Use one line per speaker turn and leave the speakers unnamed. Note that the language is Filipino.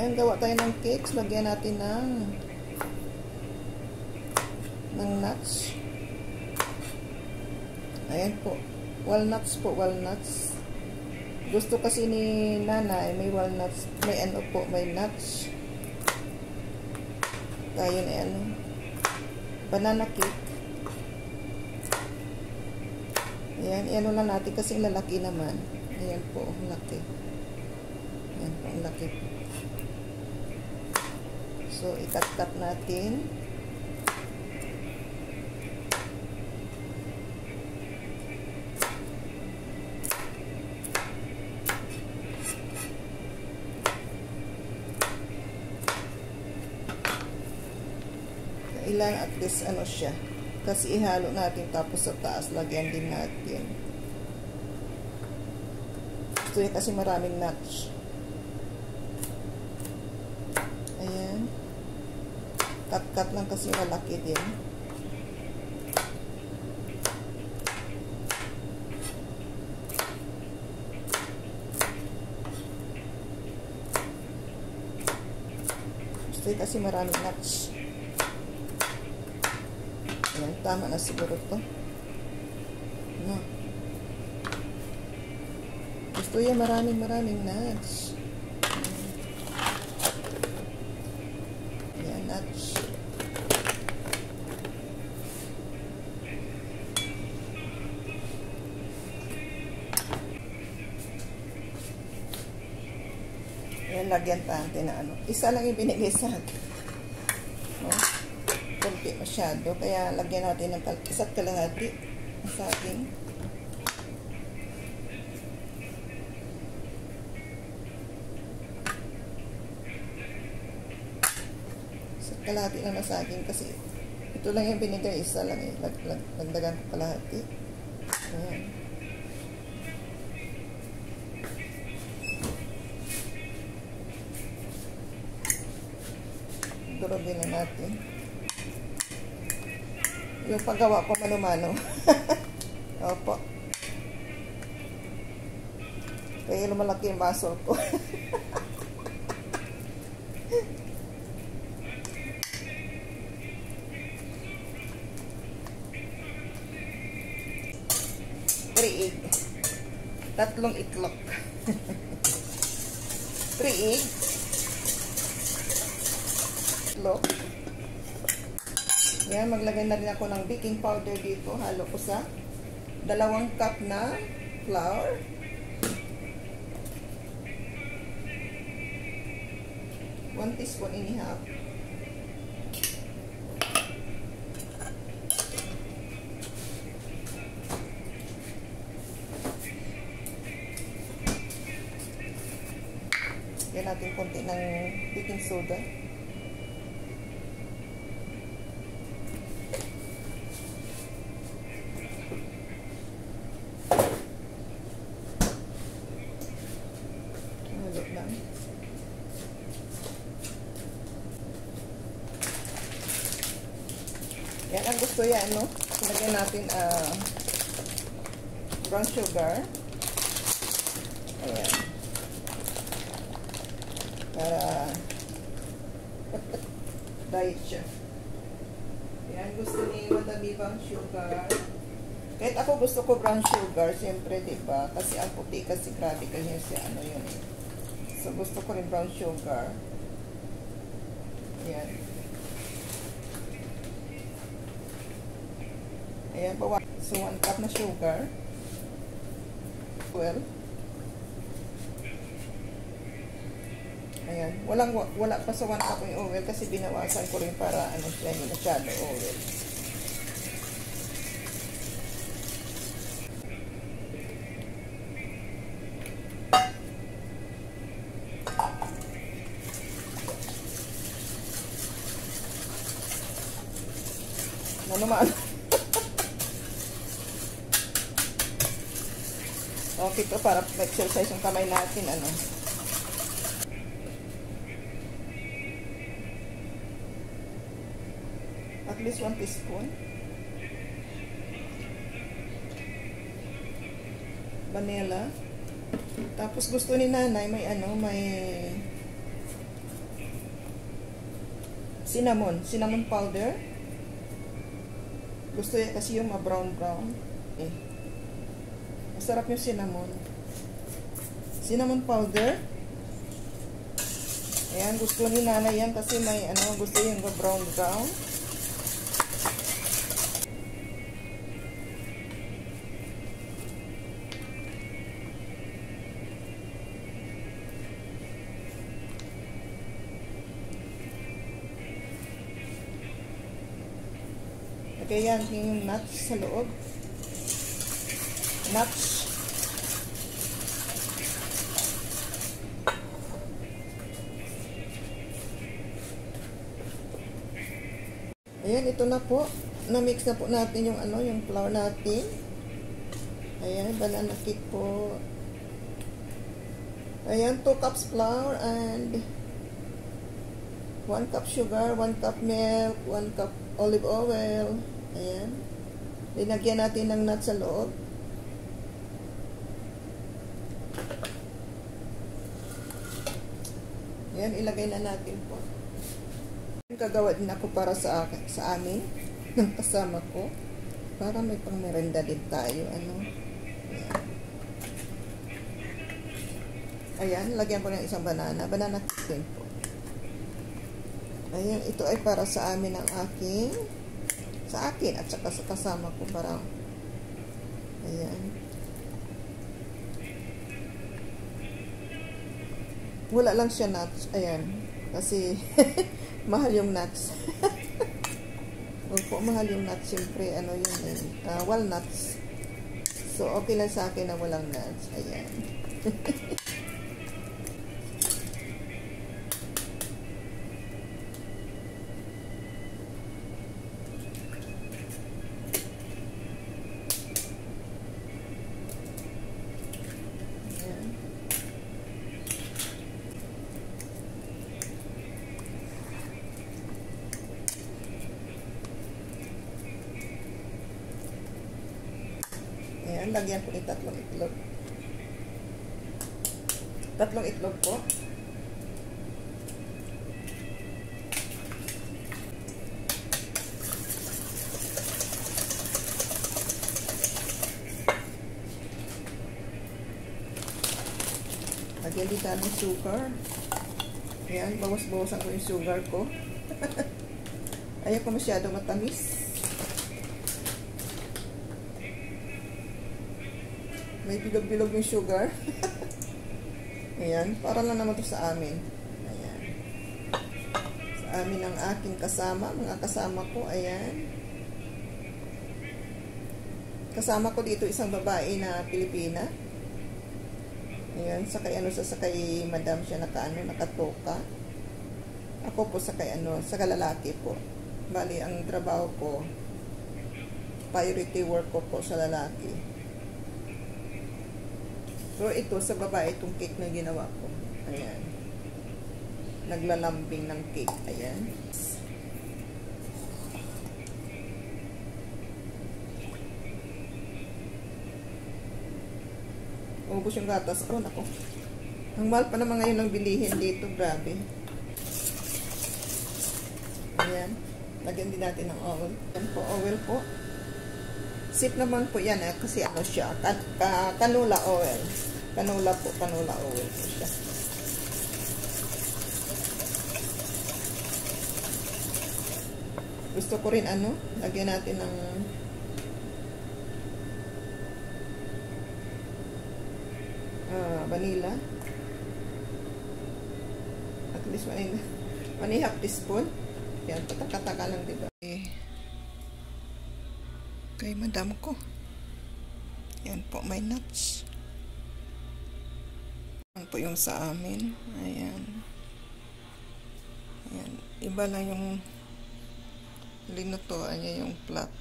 Ayan, gawa tayo ng cakes. Lagyan natin ng nuts. Ayan po. Walnuts po, walnuts. Gusto kasi ni nanay, may walnuts, may ano po, may nuts. Tayo na banana cake. Ayan, iano lang natin kasi lalaki naman. Ayan po, laki. Ayan po, laki. So, ikat-cut natin. Ilan at least ano siya. Kasi ihalo natin tapos sa taas lagyan din natin. Gusto niya kasi maraming nuts. Ayan. Cut-cut lang kasi malaki din. Gusto niya kasi maraming nuts. Ayan, tama na siguro to. No. Gusto niya maraming nuts. Ayan, nuts. Ayan, lagyan natin na ano. Isa lang yung binigay sa akin. No? Kunti masyado, kaya lagyan natin ng isa't kalahati sa akin. Isa't kalahati lang na sa akin kasi ito lang yung binigay, isa lang eh. Lagdagan ko kalahati. Ayan. Durugin na natin. Yung paggawa ko mano-mano. Opo. Kaya lumalaki yung muscle ko. Three egg. 3 itlog. 3 egg. Itlog. Yan, maglagay na rin ako ng baking powder dito. Halo ko sa 2 cup na flour. One teaspoon and a half. Yan natin konti ng baking soda. Yan ang gusto yan, no? Lagyan natin brown sugar. Ayan. Para diet siya. Yan, gusto ni madami brown sugar. Kahit ako gusto ko brown sugar, siyempre, diba? Kasi ang puti kasi grabe kasi siya, ano yun eh. So, gusto ko rin brown sugar. Yan. Ayan, bawa. So, 1 cup na sugar. Well. Ayan. Wala pa sa 1 cup yung oil kasi binawasan ko rin para ano siya, hindi masyado oil. Ano naman? Okay to, para exercise yung kamay natin, ano. At least 1 teaspoon. Vanilla. Tapos gusto ni nanay may ano, may cinnamon powder. Gusto niya kasi yung ma-brown. Masarap yung cinnamon powder. Ayan, gusto ni nanay yan kasi may gusto yung brown. Okay, yan yung nuts sa loob. Nuts. Ayan, ito na po. Na-mix na po natin yung yung flour natin. Ayan, banana cake po. Ayan, 2 cups flour and 1 cup sugar, 1 cup milk, 1 cup olive oil. Ayan. Linagyan natin ng nuts sa loob. Ayan, ilagay na natin po. Kagawa din ako para sa amin ng kasama ko para may pang-merenda din tayo. Ayan, lagyan ko ng isang banana cake po. Ayan, ito ay para sa amin ng sa akin at saka sa kasama ko para ayan. Wala lang siya nuts. Ayan. Kasi mahal yung nuts. Opo, mahal yung nuts. Siyempre, walnuts. So, okay lang sa akin na walang nuts. Ayan. Ayan, lagyan ko ng 3 itlog. 3 itlog po. Lagyan din tayo ng sugar. Ayan, bawas-bawasan ko yung sugar ko. Ayaw ko masyado matamis. May bilog-bilog yung sugar. Ayan, para lang naman ito sa amin. Ayan. Sa amin ang aking kasama, mga kasama ko. Ayan. Kasama ko dito isang babae na Pilipina. Ayan, sakay madam siya nakatoka. Ako po sakay sa lalaki po. Bali, ang trabaho ko, priority work ko po sa lalaki. So, ito sa babae, itong cake na ginawa ko. Ayan. Naglalambing ng cake. Ayan. Ubus yung gatas ko. Nako. Ang mahal pa naman ngayon ng bilihin dito. Grabe. Ayan. Lagyan din natin ng oil. Ayan po, oil po. Sip naman po yan kasi siya, canola oil. Canola oil po siya. Gusto ko rin lagyan natin ng vanilla. At least 1/2 teaspoon. Yan, pataka-taka lang, diba? Kay madam ko. Yan po, may nuts. Yan po yung sa amin. Ayan. Ayan. Iba lang yung linutuan niya yung plot.